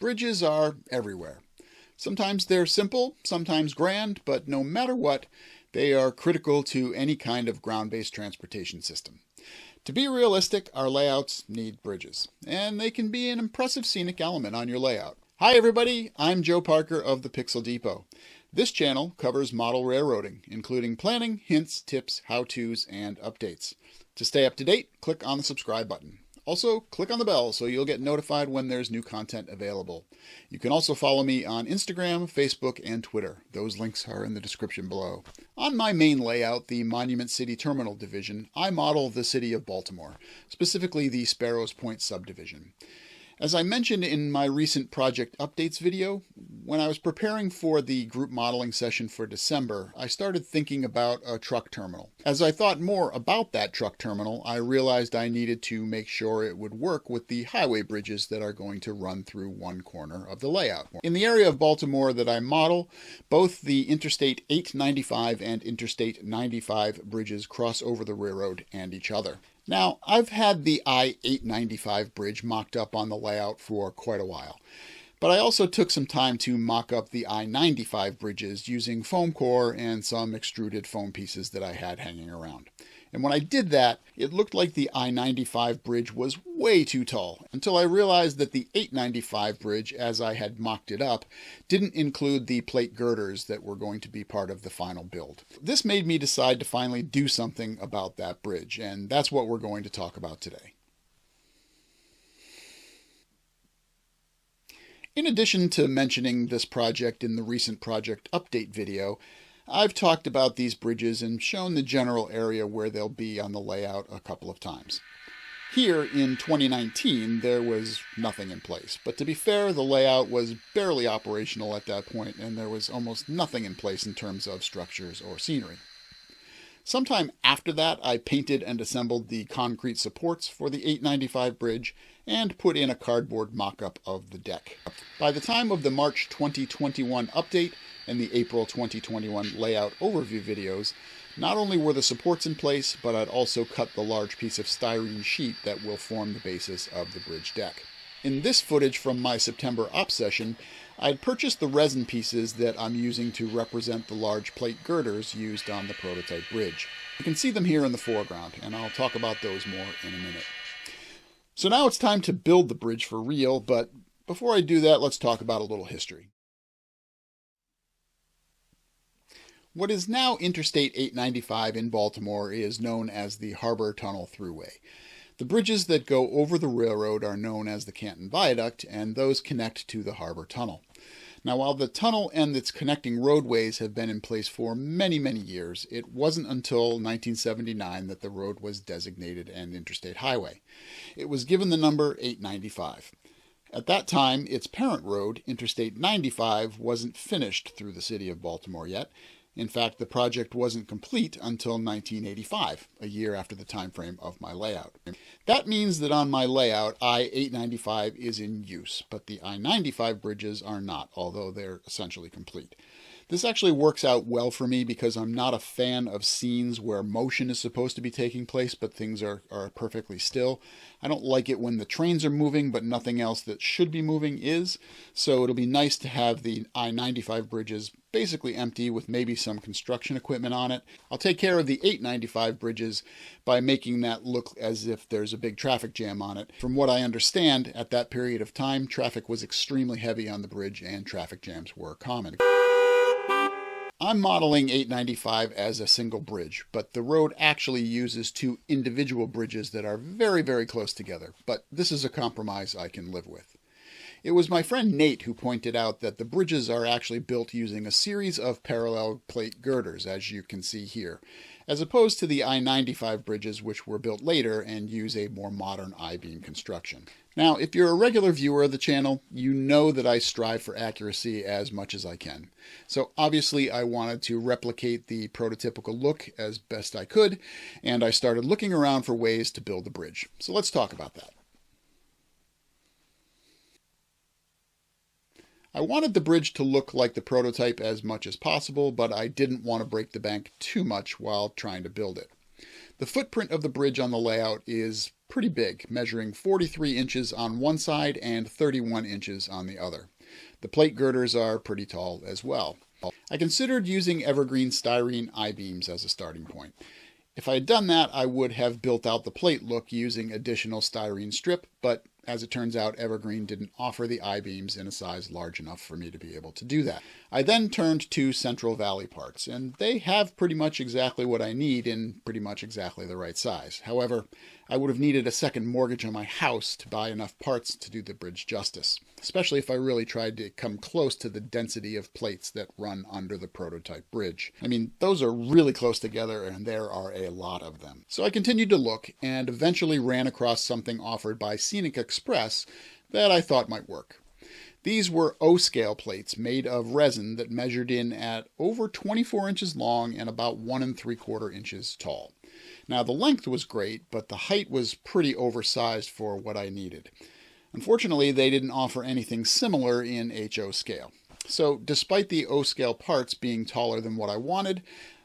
Bridges are everywhere. Sometimes they're simple, sometimes grand, but no matter what, they are critical to any kind of ground-based transportation system. To be realistic, our layouts need bridges, and they can be an impressive scenic element on your layout. Hi everybody, I'm Joe Parker of the Pixel Depot. This channel covers model railroading, including planning, hints, tips, how-tos, and updates. To stay up to date, click on the subscribe button. Also, click on the bell so you'll get notified when there's new content available. You can also follow me on Instagram, Facebook, and Twitter. Those links are in the description below. On my main layout, the Monument City Terminal Division, I model the city of Baltimore, specifically the Sparrows Point subdivision. As I mentioned in my recent project updates video, when I was preparing for the group modeling session for December, I started thinking about a truck terminal. As I thought more about that truck terminal, I realized I needed to make sure it would work with the highway bridges that are going to run through one corner of the layout. In the area of Baltimore that I model, both the Interstate 895 and Interstate 95 bridges cross over the railroad and each other. Now, I've had the I-895 bridge mocked up on the layout for quite a while, but I also took some time to mock up the I-95 bridges using foam core and some extruded foam pieces that I had hanging around. And when I did that, it looked like the I-95 bridge was way too tall, until I realized that the 895 bridge, as I had mocked it up, didn't include the plate girders that were going to be part of the final build. This made me decide to finally do something about that bridge, and that's what we're going to talk about today. In addition to mentioning this project in the recent project update video, I've talked about these bridges and shown the general area where they'll be on the layout a couple of times. Here in 2019, there was nothing in place, but to be fair, the layout was barely operational at that point, and there was almost nothing in place in terms of structures or scenery. Sometime after that, I painted and assembled the concrete supports for the 895 bridge and put in a cardboard mock-up of the deck. By the time of the March 2021 update and the April 2021 layout overview videos, not only were the supports in place, but I'd also cut the large piece of styrene sheet that will form the basis of the bridge deck. In this footage from my September op session, I'd purchased the resin pieces that I'm using to represent the large plate girders used on the prototype bridge. You can see them here in the foreground, and I'll talk about those more in a minute. So now it's time to build the bridge for real, but before I do that, let's talk about a little history. What is now Interstate 895 in Baltimore is known as the Harbor Tunnel Thruway. The bridges that go over the railroad are known as the Canton Viaduct, and those connect to the Harbor Tunnel. Now, while the tunnel and its connecting roadways have been in place for many, many years, it wasn't until 1979 that the road was designated an interstate highway. It was given the number 895. At that time, its parent road, Interstate 95, wasn't finished through the city of Baltimore yet. In fact, the project wasn't complete until 1985, a year after the time frame of my layout. That means that on my layout, I-895 is in use, but the I-95 bridges are not, although they're essentially complete. This actually works out well for me because I'm not a fan of scenes where motion is supposed to be taking place, but things are perfectly still. I don't like it when the trains are moving, but nothing else that should be moving is. So it'll be nice to have the I-95 bridges basically empty with maybe some construction equipment on it. I'll take care of the 895 bridges by making that look as if there's a big traffic jam on it. From what I understand, at that period of time, traffic was extremely heavy on the bridge and traffic jams were common. I'm modeling 895 as a single bridge, but the road actually uses two individual bridges that are very, very close together. But this is a compromise I can live with. It was my friend Nate who pointed out that the bridges are actually built using a series of parallel plate girders, as you can see here, as opposed to the I-95 bridges, which were built later and use a more modern I-beam construction. Now, if you're a regular viewer of the channel, you know that I strive for accuracy as much as I can. So obviously I wanted to replicate the prototypical look as best I could, and I started looking around for ways to build the bridge. So let's talk about that. I wanted the bridge to look like the prototype as much as possible, but I didn't want to break the bank too much while trying to build it. The footprint of the bridge on the layout is pretty big, measuring 43 inches on one side and 31 inches on the other. The plate girders are pretty tall as well. I considered using evergreen styrene I-beams as a starting point. If I had done that, I would have built out the plate look using additional styrene strip, but as it turns out, evergreen didn't offer the I-beams in a size large enough for me to be able to do that. I then turned to Central Valley parts, and they have pretty much exactly what I need in pretty much exactly the right size. However, I would have needed a second mortgage on my house to buy enough parts to do the bridge justice, especially if I really tried to come close to the density of plates that run under the prototype bridge. I mean, those are really close together and there are a lot of them. So I continued to look and eventually ran across something offered by Scenic Express that I thought might work. These were O-scale plates made of resin that measured in at over 24 inches long and about 1 3/4 inches tall. Now the length was great, but the height was pretty oversized for what I needed. Unfortunately, they didn't offer anything similar in HO scale. So despite the O-scale parts being taller than what I wanted,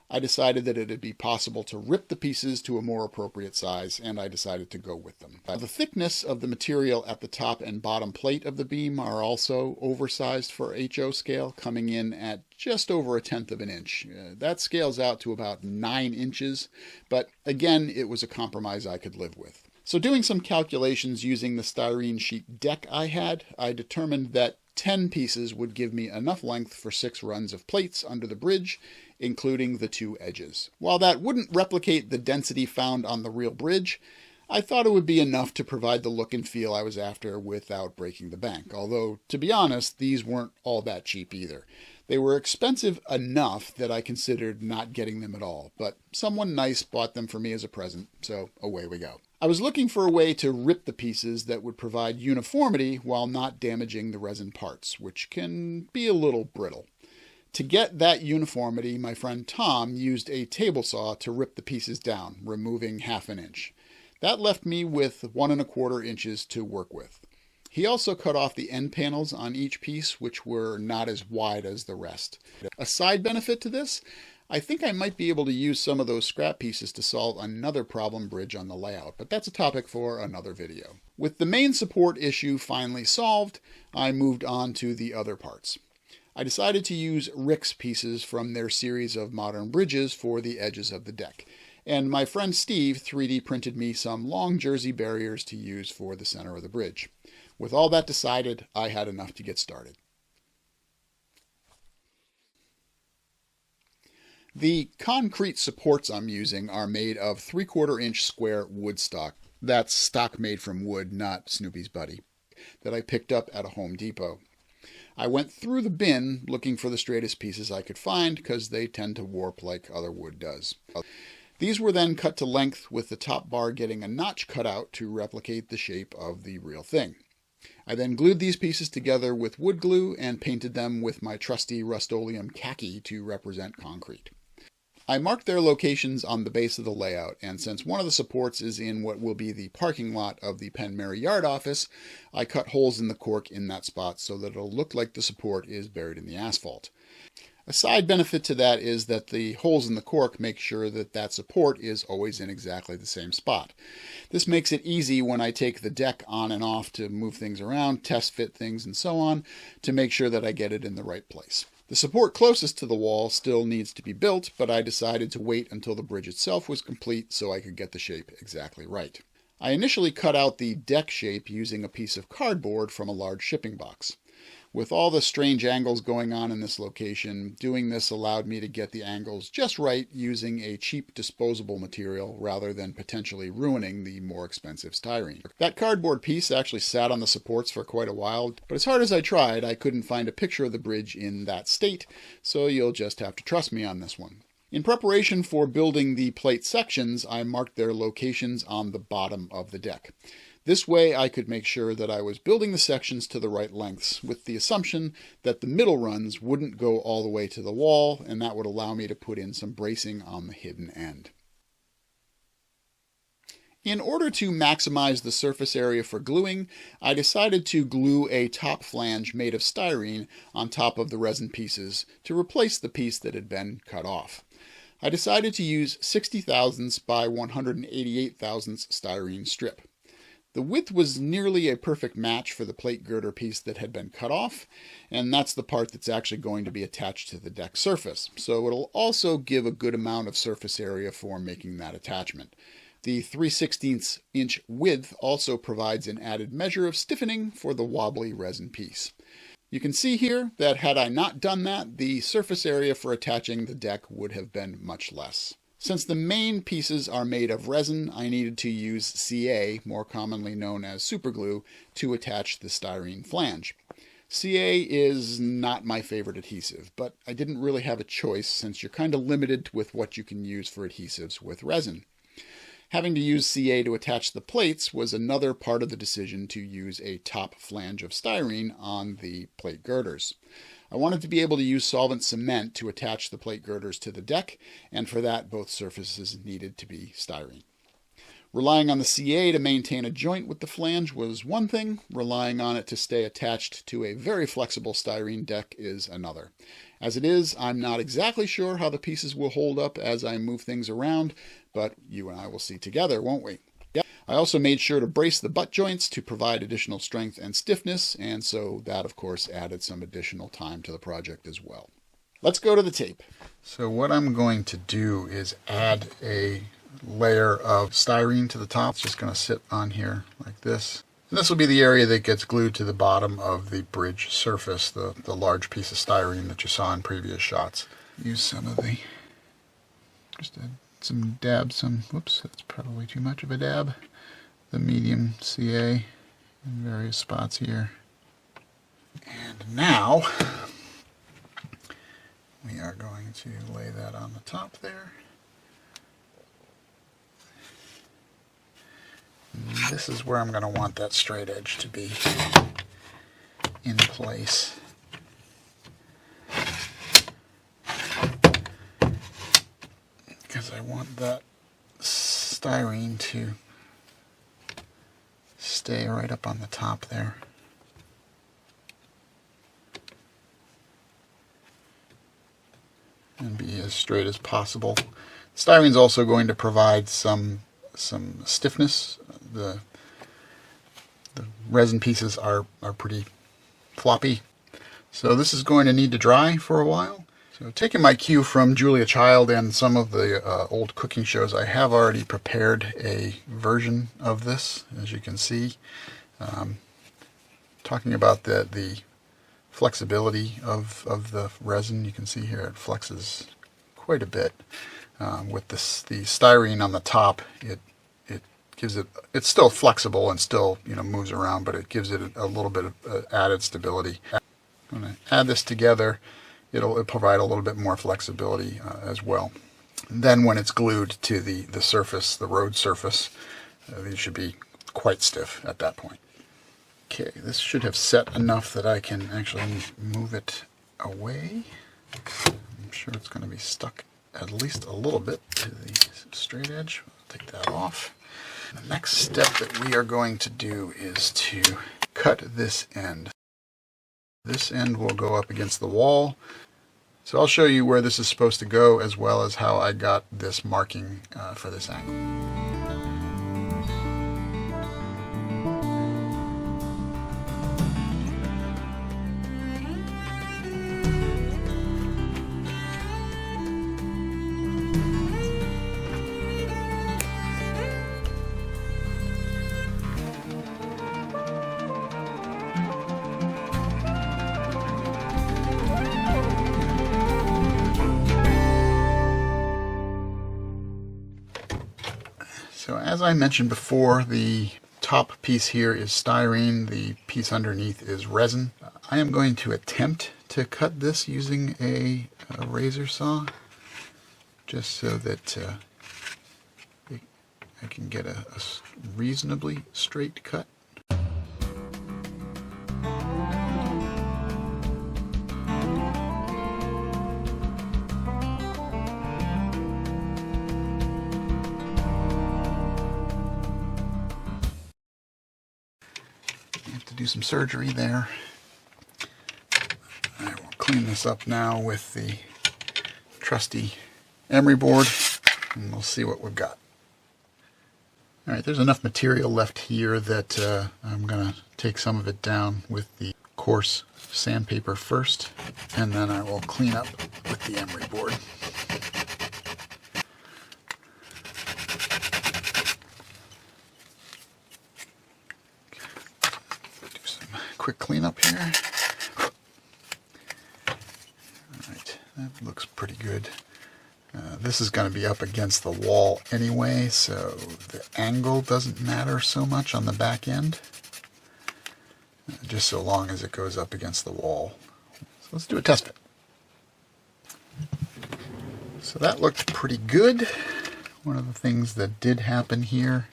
I decided that it would be possible to rip the pieces to a more appropriate size, and I decided to go with them. The thickness of the material at the top and bottom plate of the beam are also oversized for HO scale, coming in at just over 1/10 of an inch. That scales out to about 9 inches, but again, it was a compromise I could live with. So doing some calculations using the styrene sheet deck I had, I determined that 10 pieces would give me enough length for 6 runs of plates under the bridge, including the 2 edges. While that wouldn't replicate the density found on the real bridge, I thought it would be enough to provide the look and feel I was after without breaking the bank. Although, to be honest, these weren't all that cheap either. They were expensive enough that I considered not getting them at all, but someone nice bought them for me as a present, so away we go. I was looking for a way to rip the pieces that would provide uniformity while not damaging the resin parts, which can be a little brittle. To get that uniformity, my friend Tom used a table saw to rip the pieces down, removing 1/2 inch. That left me with 1 1/4 inches to work with. He also cut off the end panels on each piece, which were not as wide as the rest. A side benefit to this, I think I might be able to use some of those scrap pieces to solve another problem bridge on the layout, but that's a topic for another video. With the main support issue finally solved, I moved on to the other parts. I decided to use Rick's pieces from their series of modern bridges for the edges of the deck. And my friend Steve 3D printed me some long jersey barriers to use for the center of the bridge. With all that decided, I had enough to get started. The concrete supports I'm using are made of 3/4 inch square wood stock. That's stock made from wood, not Snoopy's buddy, that I picked up at a Home Depot. I went through the bin looking for the straightest pieces I could find because they tend to warp like other wood does. These were then cut to length with the top bar getting a notch cut out to replicate the shape of the real thing. I then glued these pieces together with wood glue and painted them with my trusty Rust-Oleum khaki to represent concrete. I marked their locations on the base of the layout, and since one of the supports is in what will be the parking lot of the Penn Mary Yard office, I cut holes in the cork in that spot so that it'll look like the support is buried in the asphalt. A side benefit to that is that the holes in the cork make sure that that support is always in exactly the same spot. This makes it easy when I take the deck on and off to move things around, test fit things, and so on, to make sure that I get it in the right place. The support closest to the wall still needs to be built, but I decided to wait until the bridge itself was complete so I could get the shape exactly right. I initially cut out the deck shape using a piece of cardboard from a large shipping box. With all the strange angles going on in this location, doing this allowed me to get the angles just right using a cheap disposable material rather than potentially ruining the more expensive styrene. That cardboard piece actually sat on the supports for quite a while, but as hard as I tried, I couldn't find a picture of the bridge in that state, so you'll just have to trust me on this one. In preparation for building the plate sections, I marked their locations on the bottom of the deck. This way I could make sure that I was building the sections to the right lengths, with the assumption that the middle runs wouldn't go all the way to the wall, and that would allow me to put in some bracing on the hidden end. In order to maximize the surface area for gluing, I decided to glue a top flange made of styrene on top of the resin pieces to replace the piece that had been cut off. I decided to use 60 thousandths by 188 thousandths styrene strip. The width was nearly a perfect match for the plate girder piece that had been cut off, and that's the part that's actually going to be attached to the deck surface, so it'll also give a good amount of surface area for making that attachment. The 3/16 inch width also provides an added measure of stiffening for the wobbly resin piece. You can see here that had I not done that, the surface area for attaching the deck would have been much less. Since the main pieces are made of resin, I needed to use CA, more commonly known as superglue, to attach the styrene flange. CA is not my favorite adhesive, but I didn't really have a choice since you're kind of limited with what you can use for adhesives with resin. Having to use CA to attach the plates was another part of the decision to use a top flange of styrene on the plate girders. I wanted to be able to use solvent cement to attach the plate girders to the deck, and for that both surfaces needed to be styrene. Relying on the CA to maintain a joint with the flange was one thing, relying on it to stay attached to a very flexible styrene deck is another. As it is, I'm not exactly sure how the pieces will hold up as I move things around, but you and I will see together, won't we? I also made sure to brace the butt joints to provide additional strength and stiffness, and so that of course added some additional time to the project as well. Let's go to the tape. So what I'm going to do is add a layer of styrene to the top. It's just going to sit on here like this. And this will be the area that gets glued to the bottom of the bridge surface, the large piece of styrene that you saw in previous shots. Use some of the, just whoops, that's probably too much of a dab. The medium CA in various spots here. And now we are going to lay that on the top there. And this is where I'm going to want that straight edge to be in place. Because I want that styrene to stay right up on the top there. And be as straight as possible. Styrene is also going to provide some stiffness. The resin pieces are pretty floppy. So this is going to need to dry for a while. So taking my cue from Julia Child and some of the old cooking shows, I have already prepared a version of this, as you can see. Talking about the flexibility of the resin, you can see here it flexes quite a bit. With the styrene on the top, it gives it, it's still flexible and still moves around, but it gives it a little bit of added stability. I'm going to add this together. It'll provide a little bit more flexibility as well. And then when it's glued to the surface, the road surface, these should be quite stiff at that point. Okay, this should have set enough that I can actually move it away. I'm sure it's going to be stuck at least a little bit to the straight edge. I'll take that off. The next step that we are going to do is to cut this end. This end will go up against the wall. So I'll show you where this is supposed to go, as well as how I got this marking for this angle. So as I mentioned before, the top piece here is styrene, the piece underneath is resin. I am going to attempt to cut this using a razor saw, just so that I can get a reasonably straight cut. Do some surgery there. I will clean this up now with the trusty emery board, and we'll see what we've got. Alright, there's enough material left here that I'm going to take some of it down with the coarse sandpaper first, and then I will clean up with the emery board. Do some quick cleanup here. Alright, that looks pretty good. This is going to be up against the wall anyway, so the angle doesn't matter so much on the back end, just so long as it goes up against the wall. So let's do a test fit. So that looked pretty good. One of the things that did happen here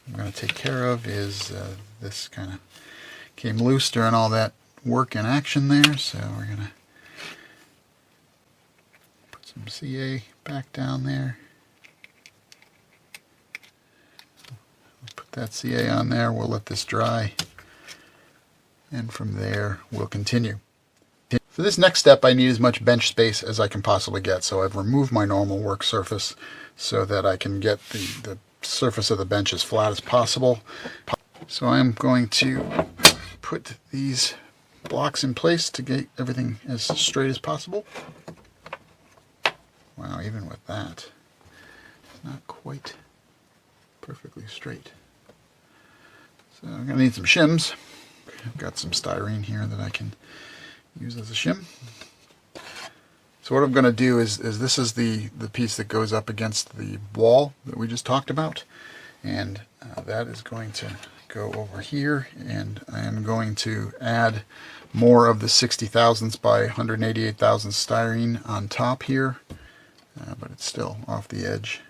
I'm going to take care of is this kind of came loose during all that work and action there, so we're going to put some CA back down there. Put that CA on there, we'll let this dry, and from there we'll continue. For this next step I need as much bench space as I can possibly get, so I've removed my normal work surface so that I can get the surface of the bench as flat as possible. So I'm going to put these blocks in place to get everything as straight as possible. Wow, even with that, it's not quite perfectly straight. So I'm going to need some shims. I've got some styrene here that I can use as a shim. So what I'm going to do is this is the piece that goes up against the wall that we just talked about, and that is going to go over here, and I am going to add more of the 60 thousandths by 188 thousandths styrene on top here. But it's still off the edge.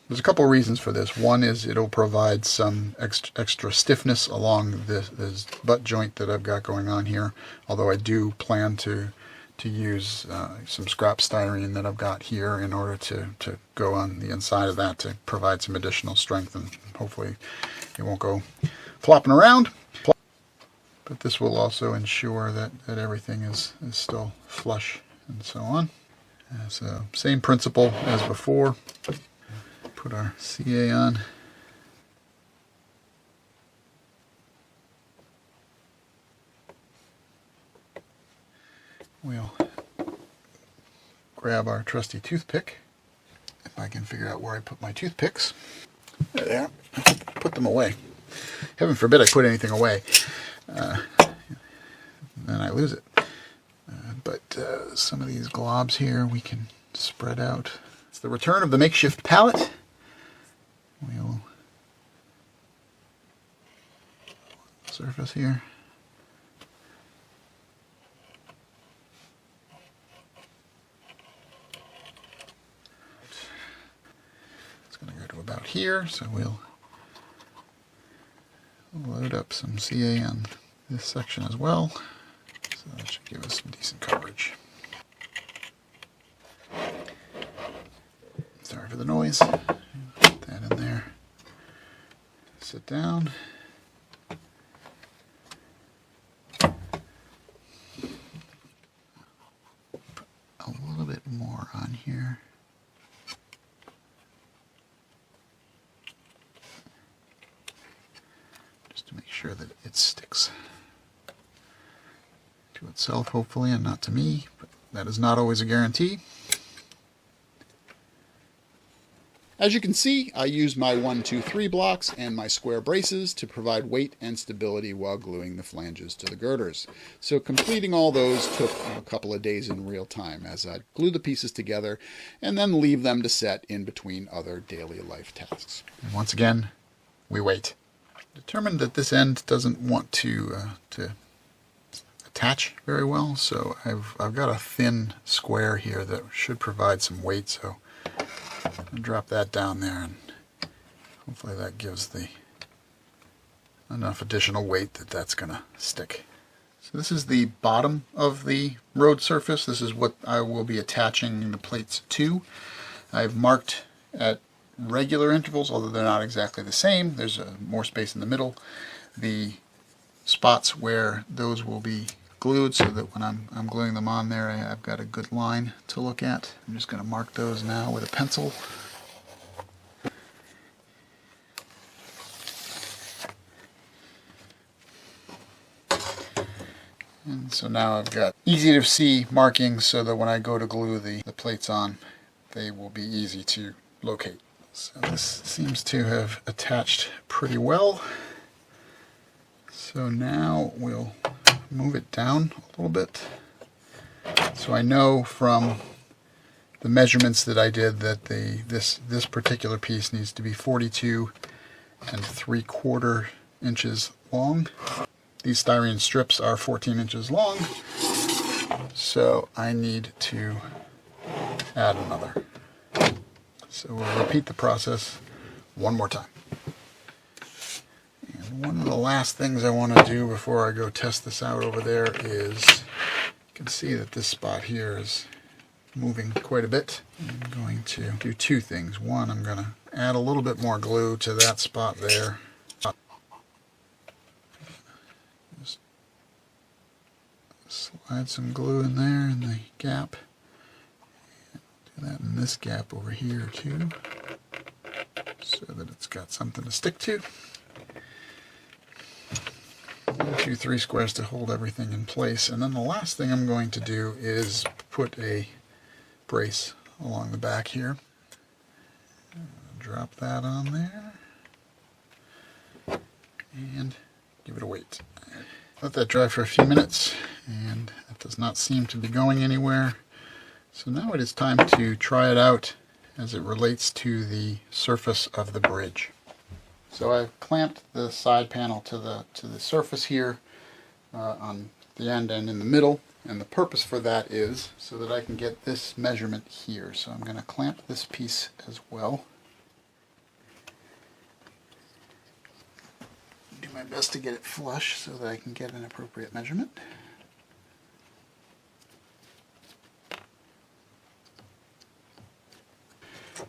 There's a couple of reasons for this. One is it'll provide some extra stiffness along this butt joint that I've got going on here, although I do plan to use some scrap styrene that I've got here in order to go on the inside of that to provide some additional strength, and hopefully it won't go flopping around. But this will also ensure that everything is still flush and so on. So same principle as before. Put our CA on. We'll grab our trusty toothpick, if I can figure out where I put my toothpicks. There they are. Put them away. Heaven forbid I put anything away, then I lose it. But some of these globs here we can spread out. It's the return of the makeshift palette. We'll surface here. It's going to go to about here, so we'll load up some CA on this section as well, so that should give us some decent coverage. Sorry for the noise. Put that in there. Sit down. Put a little bit more on here. To make sure that it sticks to itself, hopefully, and not to me, but that is not always a guarantee. As you can see, I used my 1, 2, 3 blocks and my square braces to provide weight and stability while gluing the flanges to the girders. So completing all those took a couple of days in real time as I glue the pieces together and then leave them to set in between other daily life tasks. And once again, we wait. Determined that this end doesn't want to attach very well, so I've got a thin square here that should provide some weight, so I'll drop that down there, and hopefully that gives enough additional weight that that's going to stick. So this is the bottom of the road surface. This is what I will be attaching the plates to. I've marked at regular intervals, although they're not exactly the same. There's more space in the middle. the spots where those will be glued, so that when I'm gluing them on there, I've got a good line to look at. I'm just going to mark those now with a pencil. And so now I've got easy to see markings, so that when I go to glue the plates on, they will be easy to locate. So this seems to have attached pretty well. So now we'll move it down a little bit. So I know from the measurements that I did that this particular piece needs to be 42 3/4 inches long. These styrene strips are 14 inches long, so I need to add another. So we'll repeat the process one more time. And one of the last things I want to do before I go test this out over there is, you can see that this spot here is moving quite a bit. I'm going to do two things. One, I'm going to add a little bit more glue to that spot there. Just slide some glue in there in the gap. Do that in this gap over here too, so that it's got something to stick to. 1, 2, 3 squares to hold everything in place. And then the last thing I'm going to do is put a brace along the back here. Drop that on there and give it a weight. Let that dry for a few minutes, and it does not seem to be going anywhere. So now it is time to try it out as it relates to the surface of the bridge. So I've clamped the side panel to the surface here on the end and in the middle, and the purpose for that is so that I can get this measurement here. So I'm going to clamp this piece as well. Do my best to get it flush so that I can get an appropriate measurement.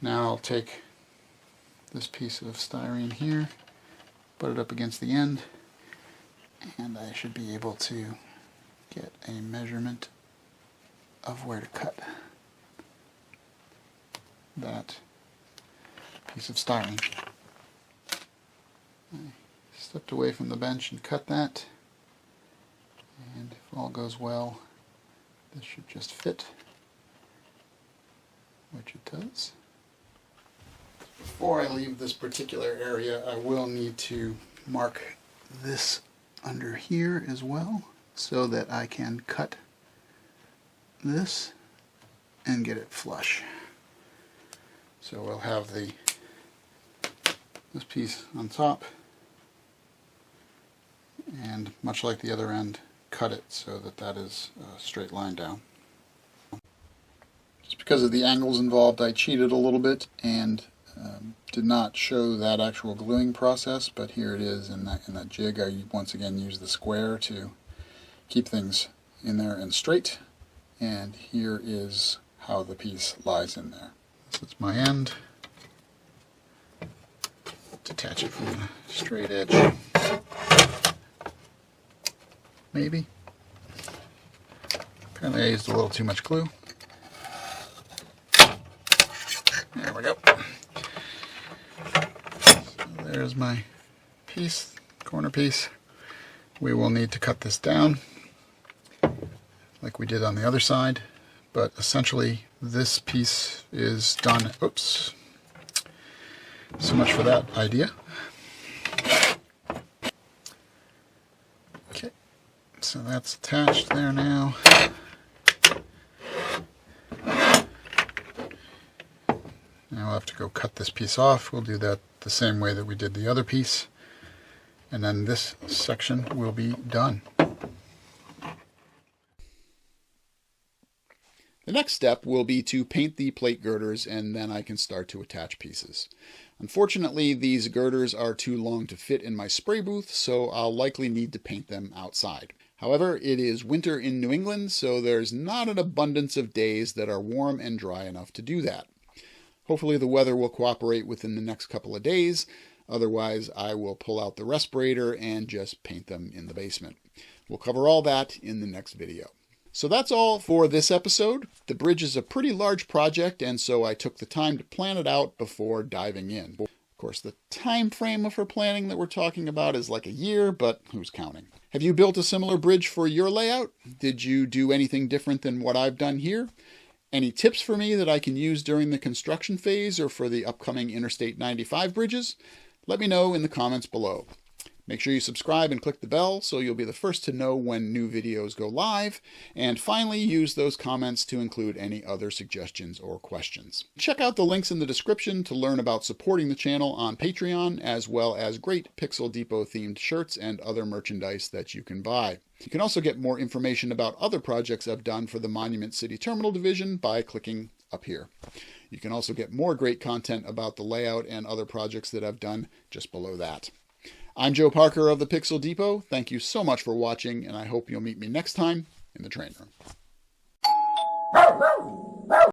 Now I'll take this piece of styrene here, put it up against the end, and I should be able to get a measurement of where to cut that piece of styrene. I stepped away from the bench and cut that, and if all goes well, this should just fit, which it does. Before I leave this particular area, I will need to mark this under here as well, so that I can cut this and get it flush. So we'll have this piece on top, and much like the other end, cut it so that that is a straight line down. Just because of the angles involved, I cheated a little bit and did not show that actual gluing process, but here it is in that jig. I once again use the square to keep things in there and straight, and here is how the piece lies in there. So it's my end. Detach it from the straight edge. Maybe. Apparently I used a little too much glue. There we go. So there's my piece, corner piece. We will need to cut this down like we did on the other side, but essentially this piece is done. Oops. So much for that idea. Okay, so that's attached there now. Now we'll have to go cut this piece off. We'll do that the same way that we did the other piece, and then this section will be done. The next step will be to paint the plate girders, and then I can start to attach pieces. Unfortunately, these girders are too long to fit in my spray booth, so I'll likely need to paint them outside. However, it is winter in New England, so there's not an abundance of days that are warm and dry enough to do that. Hopefully the weather will cooperate within the next couple of days. Otherwise, I will pull out the respirator and just paint them in the basement. We'll cover all that in the next video. So that's all for this episode. The bridge is a pretty large project, and so I took the time to plan it out before diving in. Of course, the time frame for planning that we're talking about is like a year, but who's counting? Have you built a similar bridge for your layout? Did you do anything different than what I've done here? Any tips for me that I can use during the construction phase or for the upcoming Interstate 95 bridges? Let me know in the comments below. Make sure you subscribe and click the bell so you'll be the first to know when new videos go live. And finally, use those comments to include any other suggestions or questions. Check out the links in the description to learn about supporting the channel on Patreon, as well as great Pixel Depot themed shirts and other merchandise that you can buy. You can also get more information about other projects I've done for the Monument City Terminal Division by clicking up here. You can also get more great content about the layout and other projects that I've done just below that. I'm Joe Parker of the Pixel Depot. Thank you so much for watching, and I hope you'll meet me next time in the train room.